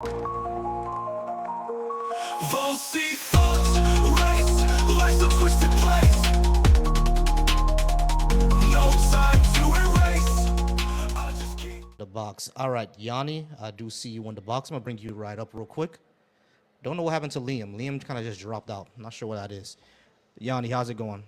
The box. All right, Yanni, I do see you in the box. I'm gonna bring you right up real quick. Don't know what happened to Liam. Liam kind of just dropped out. Not sure what that is. Yanni, how's it going?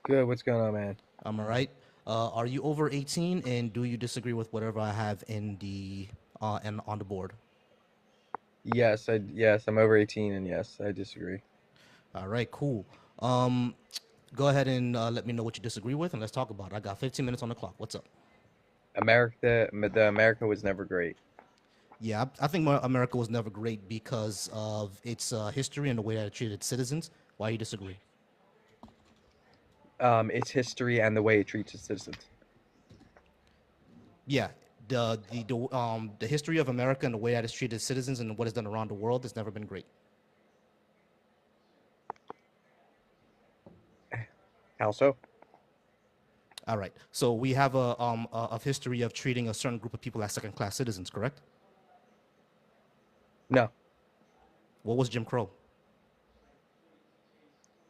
Good. What's going on, man? I'm all right. Are you over 18, and do you disagree with whatever I have in the and on the board? Yes, I'm over 18, and yes, I disagree. All right, cool. Um, Go ahead and let me know what you disagree with, and let's talk about it. I got 15 minutes on the clock. What's up? The America was never great. Yeah, I think America was never great because of its history and the way that it treated citizens. Why you disagree? Its history and the way it treats its citizens. Yeah, the history of America and the way that it's treated citizens and what it's done around the world has never been great. How so? All right, so we have a history of treating a certain group of people as second-class citizens, correct? No, What was Jim Crow?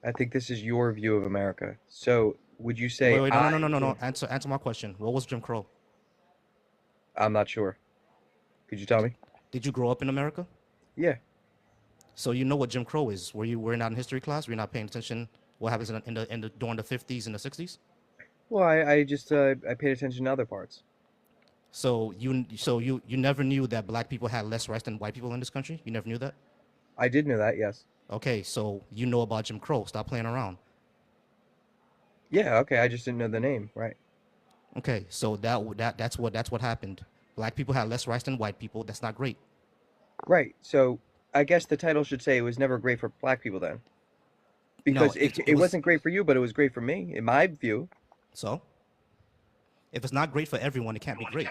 I think this is your view of America. So, would you say Wait, no, no, no, no, no, no. think? Answer my question. What was Jim Crow? I'm not sure. Could you tell me? Did you grow up in America? Yeah. So you know what Jim Crow is? Were not in history class? Were you not paying attention? What happens in the during the 50s and the 60s? Well, I just I paid attention to other parts. So you never knew that black people had less rights than white people in this country? You never knew that? I did know that. Yes. Okay, so you know about Jim Crow. Stop playing around. Yeah. Okay. I just didn't know the name. Right. Okay, so that's what happened. Black people had less rights than white people. That's not great. Right. So I guess the title should say it was never great for black people then, No, because it it was wasn't great for you, but it was great for me, in my view. so. If it's not great for everyone, it can't be great.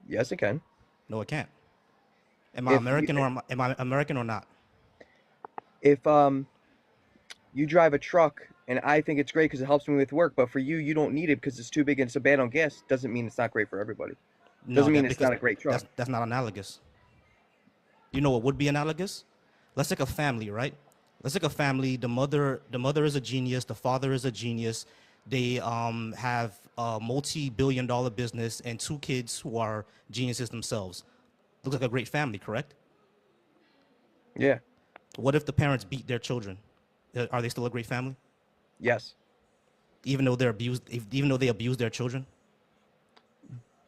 Yes, it can. No, it can't. Am I If you, American or am I American or not? if you drive a truck and I think it's great because it helps me with work, but for you, you don't need it because it's too big and it's a bad on gas, doesn't mean it's not great for everybody. No, Doesn't mean that it's because not a great truck. that's not analogous. You know what would be analogous? Let's take a family, right? Let's take a family. The mother is a genius. The father is a genius. They have a multi-billion-dollar business and two kids who are geniuses themselves. Looks like a great family, correct? Yeah. What if the parents beat their children? Are they still a great family? Yes. Even though even though they abuse their children?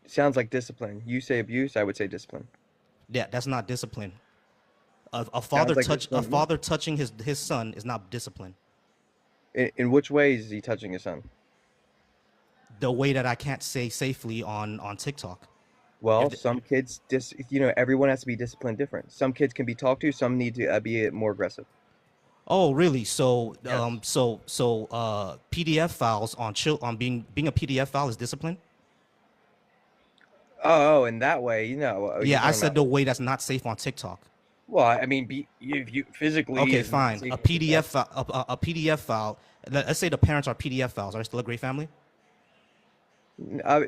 Sounds like discipline. You say abuse, I would say discipline. Yeah, that's not discipline. Sounds like A discipline to me. father touching his son is not discipline. In which way is he touching his son? The way that I can't say safely on TikTok. If Well, the, some kids everyone has to be disciplined different. Some kids can be talked to, some need to be more aggressive. oh, really? So Yes. PDF files on being a PDF file is discipline? Oh, in that way, you're Yeah, I talking said about. the way that's not safe on TikTok. Well, I mean, if you physically Okay, is not fine. safe A for TikTok. PDF a PDF file. Let's say the parents are PDF files. Are they still a great family?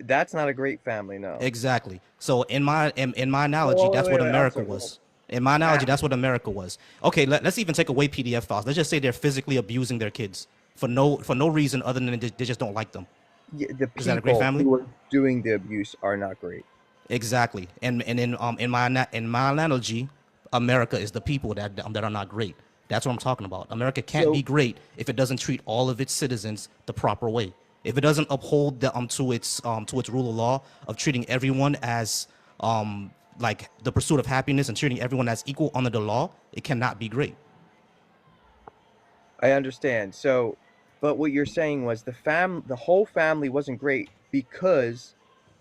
That's not a great family, no. Exactly. So in my analogy, Well, that's what wait, I'm America sorry. Well, was. In my analogy, how? that's what America was. Okay, let's even take away PDF files. Let's just say they're physically abusing their kids for no reason other than they just don't like them. Yeah, the Is that a great people family? who are doing the abuse are not great. Exactly. And in my analogy, America is the people that are not great. That's what I'm talking about. America can't be So, great if it doesn't treat all of its citizens the proper way. If it doesn't uphold to its rule of law of treating everyone as like the pursuit of happiness and treating everyone as equal under the law, it cannot be great. I understand. So, but what you're saying was the whole family wasn't great because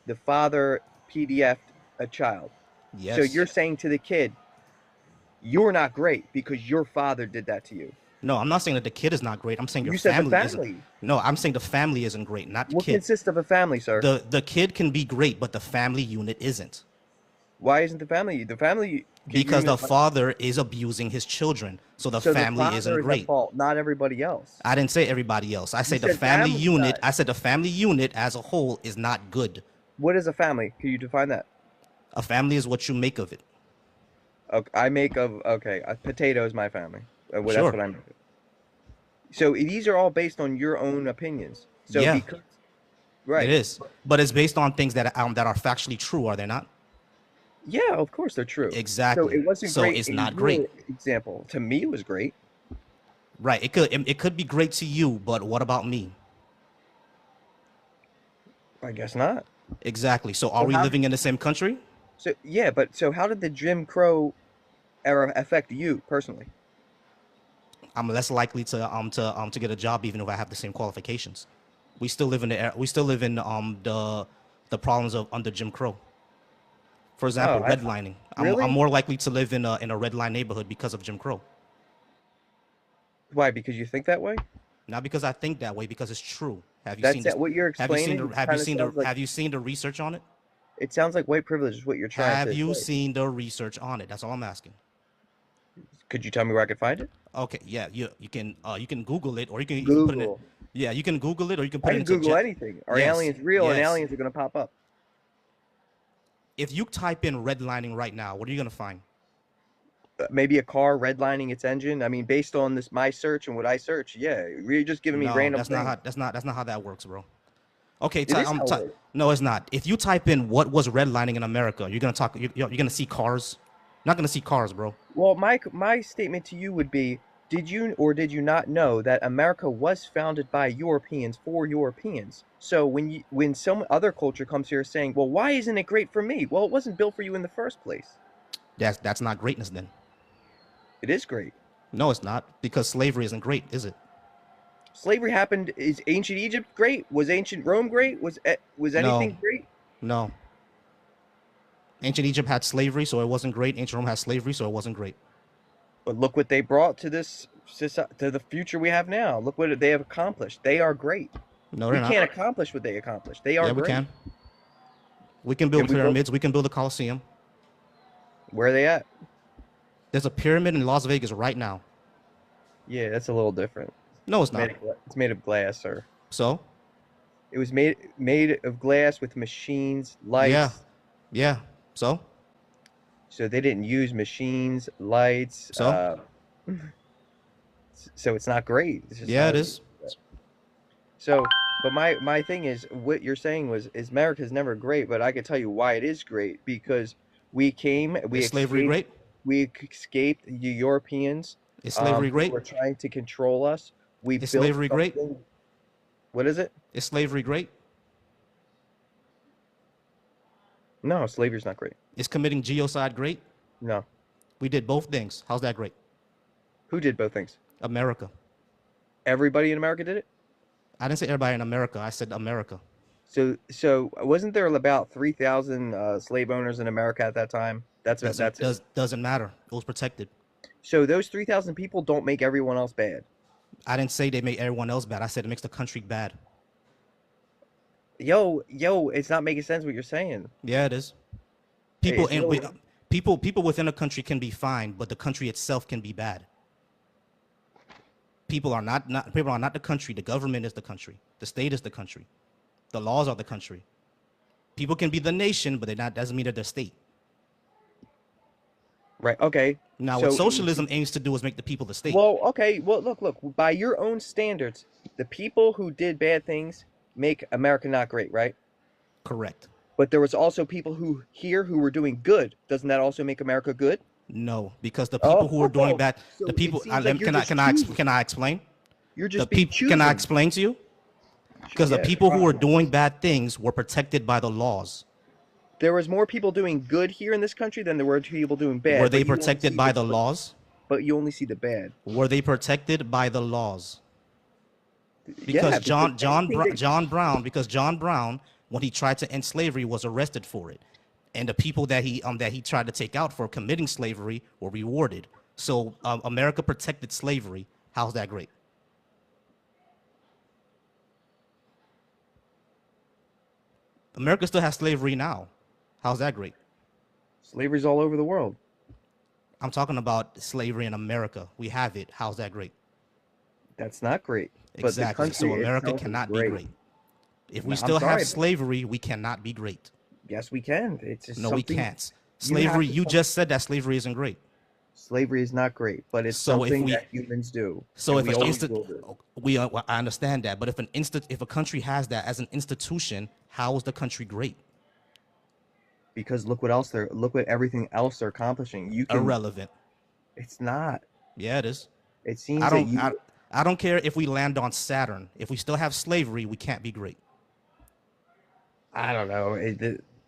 the father PDF'd a child. So Yes. you're saying to the kid, you're not great because your father did that to you. No, I'm not saying that the kid is not great. I'm saying your You said the family isn't. family. No, I'm saying the family isn't great, not the What kid. consists of a family, sir? The kid can be great, but the family unit isn't. Why isn't the family Because the unit? father is abusing his children, so the So the family father isn't is at great. fault, not everybody else. I didn't say everybody else. I You say the said family family unit. side. I said the family unit as a whole is not good. What is a family? Can you define that? A family is what you make of it. Okay, I make of okay. Potato is my family. Well, that's Sure. what I make. So these are all based on your own opinions. So Yeah, because it right, is. But it's based on things that are factually true, are they not? yeah, of course they're true. So Exactly. it wasn't So great it's in not great. your example. To me, it was great. Right. It could be great to you, but what about me? I guess not. Exactly. So are So we how? living in the same country? So yeah, but so how did the Jim Crow era affect you personally? I'm less likely to get a job even if I have the same qualifications. We still live in the problems of under Jim Crow. For Oh, example, redlining. I'm really? more likely to live in a red line neighborhood because of Jim Crow. Why? Because you think that way? Not because I think that way, because it's true. Have you seen That's this? it. What you're Have you seen explaining the have you kind of seen the sounds like have you seen the research on it? it sounds like white privilege is what you're trying Have to you say. seen the research on it? That's all I'm asking. Could you tell me where I could find it? Okay, yeah, you can Google it, or you can put it in. Google. Yeah, you can Google it, or you can I put it can into Google jet. anything. Are Yes, aliens real? And yes. aliens are going to pop up. If you type in redlining right now, what are you gonna find? Maybe a car redlining its engine. I mean, based on this my search and what I search, yeah, you're just giving me No, random things. that's not how that works, bro. Okay, It is how it works. no, it's not. If you type in what was redlining in America, you're gonna see cars. You're not gonna see cars, bro. Well, my statement to you would be: did you or did you not know that America was founded by Europeans for Europeans? So when some other culture comes here saying, "Well, why isn't it great for me?" Well, it wasn't built for you in the first place. That's not greatness then. It is great. No, it's not, because slavery isn't great, is it? Slavery happened. Is ancient Egypt great? Was ancient Rome great? Was No, anything great? no. Ancient Egypt had slavery, so it wasn't great. Ancient Rome had slavery, so it wasn't great. But look what they brought to this to the future we have now. Look what they have accomplished. They are great. No, We they're not. can't accomplish what they accomplished. They are Yeah, we great. can. We can Can build we build? pyramids. We can build a coliseum. Where are they at? There's a pyramid in Las Vegas right now. Yeah, that's a little different. No, it's not. It's made of glass, sir. So, It was made of glass with machines, yeah, lights. yeah. So, So they didn't use machines, lights. so, So it's not great. It's just yeah, not. it is. So, but my thing is, what you're saying is America's never great, but I can tell you why it is great because we Is slavery escaped, great? we escaped the Europeans, Is slavery who great? were trying to control us. We Is built slavery great? something. What is it? Is slavery great? No, slavery's not great. Is committing genocide great? No. We did both things. How's that great? Who did both things? America. Everybody in America did it. I didn't say everybody in America. I said America. So wasn't there about 3,000 slave owners in America at that time? That's it. Doesn't matter. It was protected. So those 3,000 people don't make everyone else bad. I didn't say they make everyone else bad. I said it makes the country bad. Yo, it's not making sense what you're saying. Yeah, it is. People It's and really, people within a country can be fine, but the country itself can be bad. People are not the country. The government is the country. The state is the country. The laws are the country. People can be the nation, but they're not. Doesn't mean they're the state. right. Okay. Now, what So, socialism aims to do is make the people the state. well, okay. Well, look. By your own standards, the people who did bad things make America not great, right? Correct. But there was also people who were doing good. Doesn't that also make America good? No, because the people Oh, who are doing bad, so the it people. seems like you're just choosing. Can I explain? You're The just being people. Can I choosing. explain to you? Because the Yeah, people who were fine. doing bad things were protected by the laws. There was more people doing good here in this country than there were people doing Were bad. they protected by the laws? But you only see the bad. Were they protected by the laws? Yeah, Because because anything that John Brown, when he tried to end slavery, was arrested for it, and the people that he tried to take out for committing slavery were rewarded. So America protected slavery. How's that great? America still has slavery now. How's that great? slavery's all over the world. I'm talking about slavery in America. We have it. How's that great? That's not great. But the Exactly. So country America itself is cannot be great. great. If we No, I'm still have sorry. slavery, we cannot be great. Yes, we can. It's just No, we something. can't. You have Slavery, to you come. just said that slavery isn't great. Slavery is not great, but it's So if something we that humans do, so and if we an always instant will do. we well, I understand that, but if a country has that as an institution, how is the country great? Because look what everything else they're accomplishing. You can. Irrelevant. It's not. Yeah, it is. It I seems that don't you. I don't care if we land on Saturn. If we still have slavery, we can't be great. I don't know.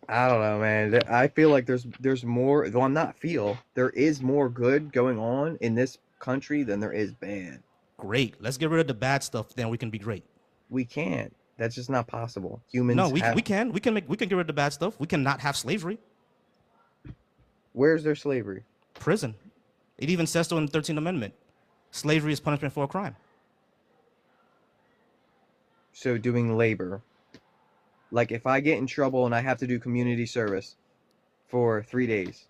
I don't know, man. I feel like there's more. Though I'm not feel there is more good going on in this country than there is bad. Great. Let's get rid of the bad stuff, then we can be great. We can't. That's just not possible. No, Humans have. we can get rid of the bad stuff. We cannot have slavery. Where's their slavery? Prison. It even says so in the 13th Amendment. Slavery is punishment for a crime. So doing labor. Like if I get in trouble and I have to do community service for 3 days.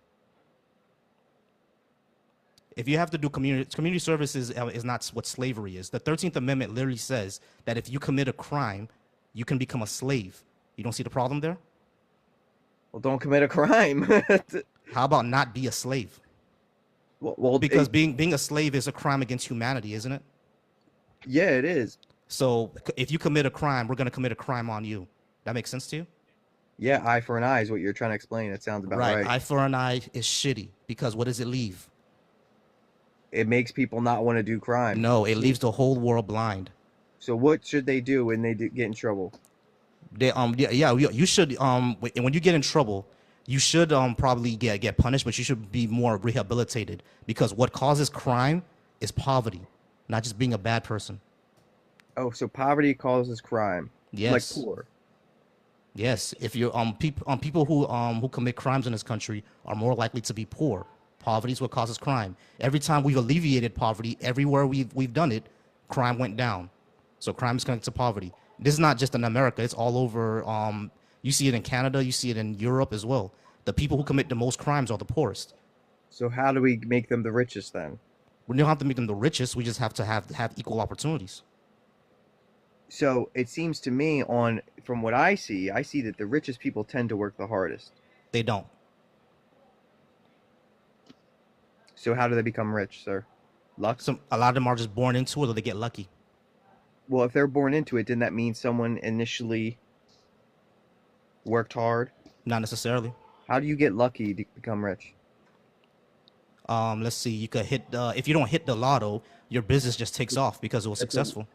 If you have to do community service is not what slavery is. The 13th Amendment literally says that if you commit a crime, you can become a slave. You don't see the problem there? Well, don't commit a crime. How about not be a slave? well, Because being a slave is a crime against humanity, isn't it? yeah, it is. So if you commit a crime, we're going to commit a crime on you. That makes sense to you? Yeah, eye for an eye is what you're trying to explain. It sounds about right. Eye for an eye is shitty because what does it leave? It makes people not want to do crime. No, it leaves the whole world blind. So what should they do when they get in trouble? You should when you get in trouble, you should probably get punished, but you should be more rehabilitated because what causes crime is poverty, not just being a bad person. Oh, so poverty causes crime. Yes. Like poor. Yes, if you're people who commit crimes in this country are more likely to be poor. Poverty is what causes crime. Every time we've alleviated poverty, everywhere we've done it, crime went down. So crime is connected to poverty. This is not just in America; it's all over. You see it in Canada, you see it in Europe as well. The people who commit the most crimes are the poorest. So how do we make them the richest then? We don't have to make them the richest. We just have to have equal opportunities. So it seems to me from what I see that the richest people tend to work the hardest. They don't. So how do they become rich, sir? Luck? A lot of them are just born into it, or they get lucky. Well, if they're born into it, didn't that mean someone initially worked hard? Not necessarily. How do you get lucky to become rich? Let's see. You could hit if you don't hit the lotto, your business just takes off because it was successful.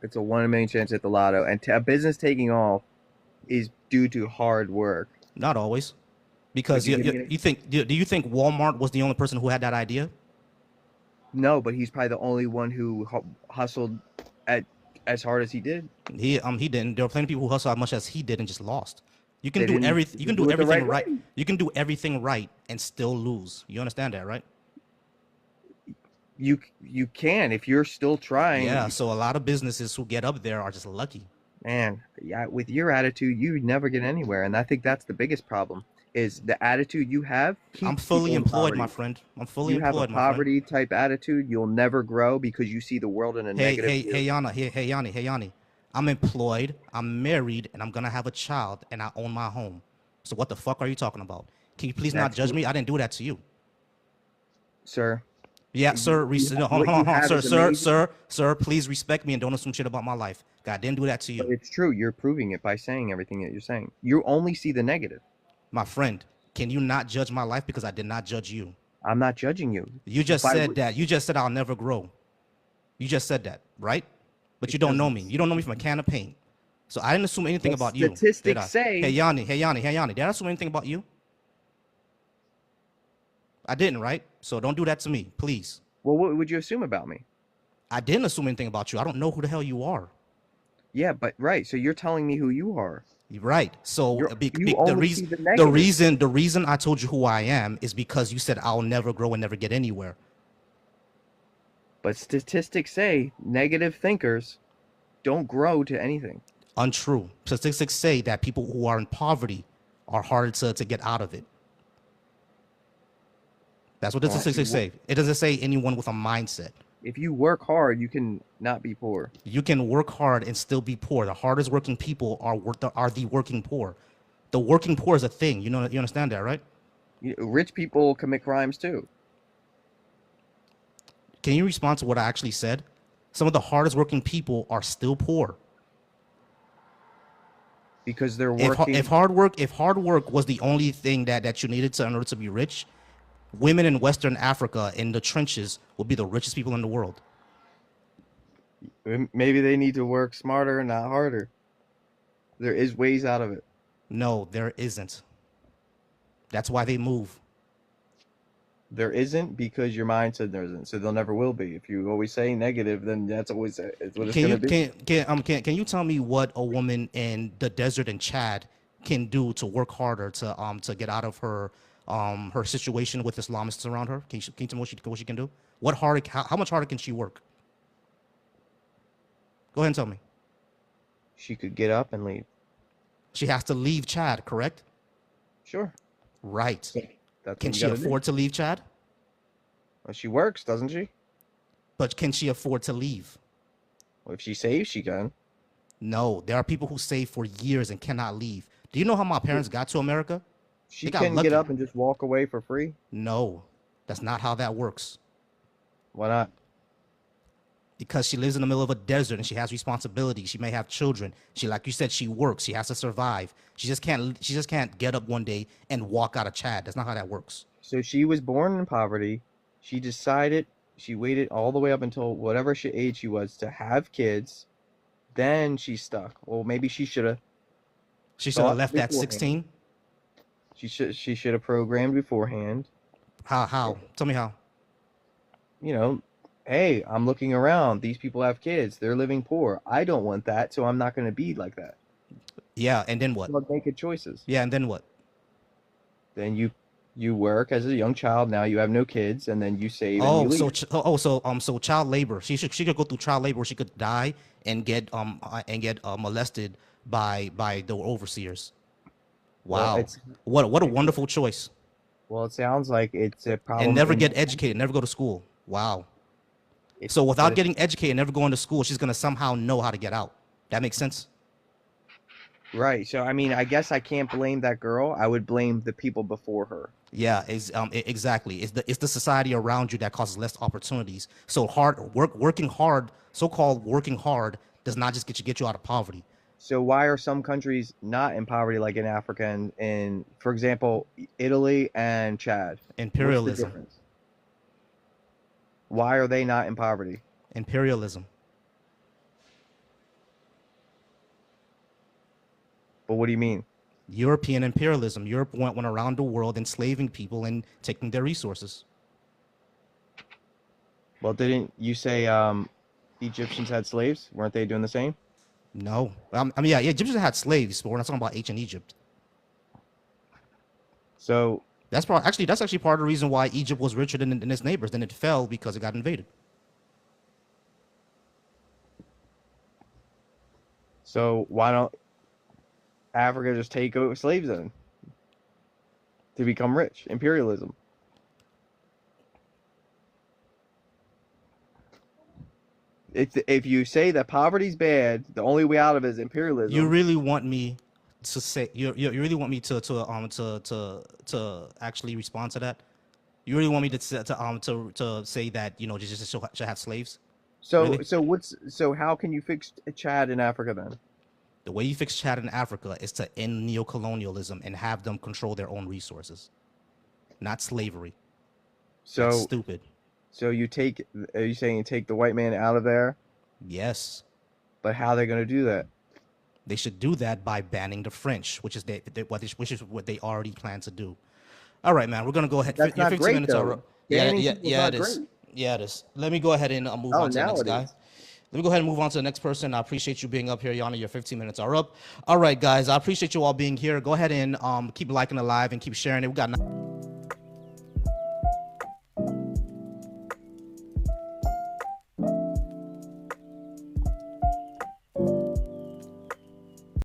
It's a 1 in a million chance at the lotto, and a business taking off is due to hard work. Not always, because you think do you think Walmart was the only person who had that idea? No, but he's probably the only one who hustled at as hard as he did. He didn't. There were plenty of people who hustled as much as he did and just lost. You can They do didn't everything. You can do do it the everything right right. way. You can do everything right and still lose. You understand that, right? You can if you're still trying. Yeah. So a lot of businesses who get up there are just lucky. Man, yeah, with your attitude, you never get anywhere, and I think that's the biggest problem. Is the attitude you have? I'm keeps fully people in employed, poverty. my friend. I'm fully You have a employed, my friend. poverty type attitude, you'll never grow because you see the world in a negative view. Hey, Yanni. I'm employed, I'm married, and I'm gonna have a child, and I own my home. So what the fuck are you talking about? Can you please not That's judge what- me? I didn't do that to you. Sir. Yeah, sir. No, hold what you on, have sir, is sir, amazing. sir. Please respect me and don't assume shit about my life. God didn't do that to But you, it's true. You're proving it by saying everything that you're saying. You only see the negative. my friend. Can you not judge my life because I did not judge you? I'm not judging you. You just By said wh- that. You just said I'll never grow. You just said that, right? But you don't know me. You don't know me from a can of paint. So I didn't assume anything Well, about you. statistics did I? say- Hey Yanni. Did I assume anything about you? I didn't, right? So don't do that to me, please. Well, what would you assume about me? I didn't assume anything about you. I don't know who the hell you are. Yeah, but right. So you're telling me who you are. You're right. So you only see the negative. the reason I told you who I am is because you said I'll never grow and never get anywhere. But statistics say negative thinkers don't grow to anything. Untrue. Statistics say that people who are in poverty are harder to get out of it. That's what the statistics say. It doesn't say anyone with a mindset. If you work hard, you can not be poor. You can work hard and still be poor. The hardest working people are the working poor. The working poor is a thing. You understand that, right? Rich people commit crimes too Can you respond to what I actually said? Some of the hardest working people are still poor. because they're If working. hard work was the only thing that you needed to in order to be rich, women in Western Africa in the trenches would be the richest people in the world. Maybe they need to work smarter, not harder. There is ways out of it. No, there isn't. That's why they move. There isn't because your mind said there isn't, so there never will be. If you always say negative, then that's always it's what it's Can gonna you be. can you tell me what a woman in the desert in Chad can do to work harder to get out of her situation with Islamists around her? Can you tell me what she can do? How much harder can she work? Go ahead and tell me. She could get up and leave. She has to leave Chad, correct? Sure, Right. that's Can what you she gotta do. afford to leave Chad? Well, she works, doesn't she? But can she afford to leave? Well, if she saves, she can. No. There are people who save for years and cannot leave. Do you know how my parents got to America? They She got can get lucky. up and just walk away for free. No. That's not how that works. Why not? Because she lives in the middle of a desert and she has responsibilities. She may have children. She, like you said, she works. She has to survive. She just can't get up one day and walk out of Chad. That's not how that works. So she was born in poverty. She decided she waited all the way up until whatever age she was to have kids. Then she's stuck. Well, maybe she should have She should have thought left at beforehand. 16. She should have programmed beforehand. How? Tell me how. You know, hey, I'm looking around. These people have kids. They're living poor. I don't want that, so I'm not going to be like that. Yeah, and then what? Start making choices. Yeah, and then what? Then you work as a young child. Now you have no kids, and then you save and you leave. So child labor. She could go through child labor. Or she could die and get molested by the overseers. Well, Wow, what a wonderful choice. it sounds like it's a And problem never in get educated, never go to school. Wow. it, So but without it's getting educated, never going to school, she's gonna somehow know how to get out. That makes sense. right. So I mean, I guess I can't blame that girl. I would blame the people before her. Yeah, exactly. It's the society around you that causes less opportunities. So working hard, so-called working hard, does not just get you out of poverty. So why are some countries not in poverty like in Africa and for example, Italy and Chad? What's the Imperialism, difference? Why are they not in poverty? imperialism. But what do you mean? European imperialism. Europe went around the world enslaving people and taking their resources. Well, didn't you say the Egyptians had slaves? Weren't they doing the same? No, I mean, yeah, Egyptians had slaves, but we're not talking about ancient Egypt. So That's actually part of the reason why Egypt was richer than its neighbors. Then it fell because it got invaded. why don't Africa just take over slaves then to become rich? Imperialism. If you say that poverty's bad, the only way out of it is You imperialism. really want me to say you really want me to actually respond to that? You really want me to say that just should have slaves? So Really? so how can you fix Chad in Africa then? The way you fix Chad in Africa is to end neocolonialism and have them control their own resources, not slavery. That's So stupid. so you take are you saying you take the white man out of there? Yes, But how are they going to do that? they should do that by banning the French, which is what they already plan to do. All right, man. We're gonna go ahead. That's Your not 15 great minutes are though. up. Yeah, Banning yeah, people's yeah. not It is. great. Yeah, it is. Let me go ahead and move Oh, on to the now next it guy. is. Let me go ahead and move on to the next person. I appreciate you being up here, Yana. Your 15 minutes are up. All right, guys. I appreciate you all being here. Go ahead and keep liking the live and keep sharing it. We got.